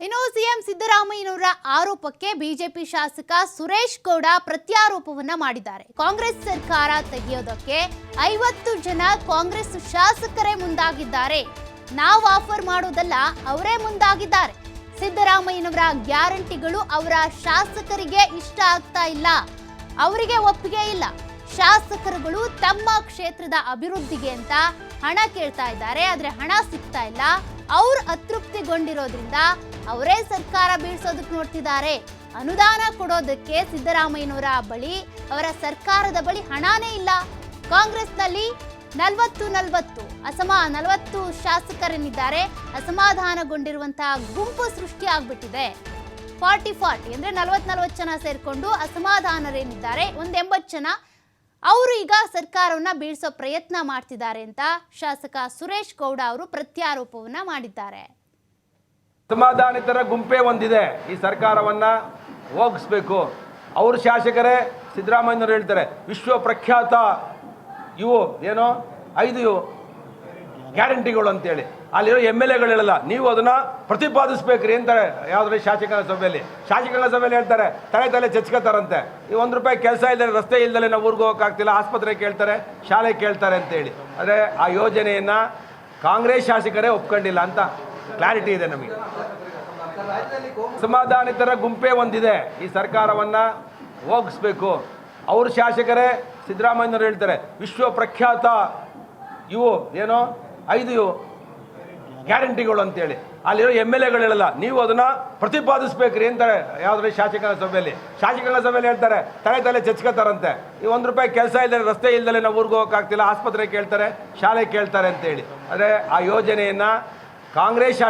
ಇನ್ನು ಸಿಎಂ ಸಿದ್ದರಾಮಯ್ಯನವರ ಆರೋಪಕ್ಕೆ ಬಿಜೆಪಿ ಶಾಸಕ ಸುರೇಶ್ ಗೌಡ ಪ್ರತ್ಯಾರೋಪವನ್ನ ಮಾಡಿದ್ದಾರೆ. ಕಾಂಗ್ರೆಸ್ ಸರ್ಕಾರ ತೆಗೆಯೋದಕ್ಕೆ 50 ಜನ ಕಾಂಗ್ರೆಸ್ ಶಾಸಕರೇ ಮುಂದಾಗಿದ್ದಾರೆ. ನಾವು ಆಫರ್ ಮಾಡೋದಲ್ಲ, ಅವರೇ ಮುಂದಾಗಿದ್ದಾರೆ. ಸಿದ್ದರಾಮಯ್ಯನವರ ಗ್ಯಾರಂಟಿಗಳು ಅವರ ಶಾಸಕರಿಗೆ ಇಷ್ಟ ಆಗ್ತಾ ಇಲ್ಲ, ಅವರಿಗೆ ಒಪ್ಪಿಗೆ ಇಲ್ಲ. ಶಾಸಕರುಗಳು ತಮ್ಮ ಕ್ಷೇತ್ರದ ಅಭಿವೃದ್ಧಿಗೆ ಅಂತ ಹಣ ಕೇಳ್ತಾ ಇದ್ದಾರೆ, ಆದ್ರೆ ಹಣ ಸಿಗ್ತಾ ಇಲ್ಲ. ಅವ್ರು ಅತೃಪ್ತಿಗೊಂಡಿರೋದ್ರಿಂದ ಅವರೇ ಸರ್ಕಾರ ಬೀಳ್ಸೋದಕ್ಕೆ ನೋಡ್ತಿದ್ದಾರೆ. ಅನುದಾನ ಕೊಡೋದಕ್ಕೆ ಸಿದ್ದರಾಮಯ್ಯನವರ ಬಳಿ, ಅವರ ಸರ್ಕಾರದ ಬಳಿ ಹಣನೇ ಇಲ್ಲ. ಕಾಂಗ್ರೆಸ್ನಲ್ಲಿ 40 ಶಾಸಕರೇನಿದ್ದಾರೆ, ಅಸಮಾಧಾನಗೊಂಡಿರುವಂತಹ ಗುಂಪು ಸೃಷ್ಟಿ ಆಗ್ಬಿಟ್ಟಿದೆ. 40 ಅಂದ್ರೆ 40 ಜನ ಸೇರ್ಕೊಂಡು ಅಸಮಾಧಾನರೇನಿದ್ದಾರೆ, 80 ಜನ ಅವರು ಈಗ ಸರ್ಕಾರವನ್ನ ಬೀಳ್ಸೋ ಪ್ರಯತ್ನ ಮಾಡ್ತಿದ್ದಾರೆ ಅಂತ ಶಾಸಕ ಸುರೇಶ್ ಗೌಡ ಅವರು ಪ್ರತ್ಯಾರೋಪವನ್ನ ಮಾಡಿದ್ದಾರೆ. ಅಸಮಾಧಾನಿತರ ಗುಂಪೇ ಒಂದಿದೆ, ಈ ಸರ್ಕಾರವನ್ನ ಹೋಗಿಸ್ಬೇಕು. ಅವರು ಶಾಸಕರೇ ಸಿದ್ದರಾಮಯ್ಯನವರು ಹೇಳ್ತಾರೆ, ವಿಶ್ವ ಪ್ರಖ್ಯಾತ ಇವು ಏನೋ 5 ಗ್ಯಾರಂಟಿಗಳು ಅಂತೇಳಿ. ಅಲ್ಲಿರೋ MLA ಹೇಳಲ್ಲ, ನೀವು ಅದನ್ನ ಪ್ರತಿಪಾದಿಸ್ಬೇಕ್ರಿ ಅಂತಾರೆ. ಯಾವ್ದ್ರಲ್ಲಿ ಶಾಸಕರ ಸಭೆಯಲ್ಲಿ ಹೇಳ್ತಾರೆ, ತಲೆ ಚಚ್ಕೋತಾರಂತೆ. ಈ ₹1 ಕೆಲಸ ಇಲ್ಲದೆ, ರಸ್ತೆ ಇಲ್ದಲೆ ನಾವು ಊರಿಗೆ ಹೋಗೋಕ್ಕಾಗ್ತಿಲ್ಲ, ಆಸ್ಪತ್ರೆ ಕೇಳ್ತಾರೆ, ಶಾಲೆ ಕೇಳ್ತಾರೆ ಅಂತೇಳಿ. ಆದರೆ ಆ ಯೋಜನೆಯನ್ನ ಕಾಂಗ್ರೆಸ್ ಶಾಸಕರೇ ಒಪ್ಕೊಂಡಿಲ್ಲ ಅಂತ ಕ್ಲಾರಿಟಿ ಇದೆ ನಮಗೆ. ಅಸಮಾಧಾನಿತರ ಗುಂಪೇ ಒಂದಿದೆ, ಈ ಸರ್ಕಾರವನ್ನ ಹೋಗಿಸ್ಬೇಕು. ಅವರು ಶಾಸಕರೇ ಸಿದ್ದರಾಮಯ್ಯನವರು ಹೇಳ್ತಾರೆ, ವಿಶ್ವ ಪ್ರಖ್ಯಾತ ಇವು ಏನೋ 5 ಗ್ಯಾರಂಟಿಗಳು ಅಂತೇಳಿ. ಅಲ್ಲಿರೋ MLA ಹೇಳಲ್ಲ, ನೀವು ಅದನ್ನ ಪ್ರತಿಪಾದಿಸ್ಬೇಕ್ರಿ ಅಂತಾರೆ. ಯಾವ್ದ್ರಲ್ಲಿ ಶಾಸಕರ ಸಭೆಯಲ್ಲಿ ಹೇಳ್ತಾರೆ, ತಲೆ ಚಚ್ಕೋತಾರಂತೆ. ಈ ₹1 ಕೆಲಸ ಇಲ್ಲದೆ, ರಸ್ತೆ ಇಲ್ದಲೆ ನಾವು ಊರಿಗೆ ಹೋಗೋಕ್ಕಾಗ್ತಿಲ್ಲ, ಆಸ್ಪತ್ರೆ ಕೇಳ್ತಾರೆ, ಶಾಲೆ ಕೇಳ್ತಾರೆ ಅಂತೇಳಿ. ಆದರೆ ಆ ಯೋಜನೆಯನ್ನ ಕಾಂಗ್ರೆಸ್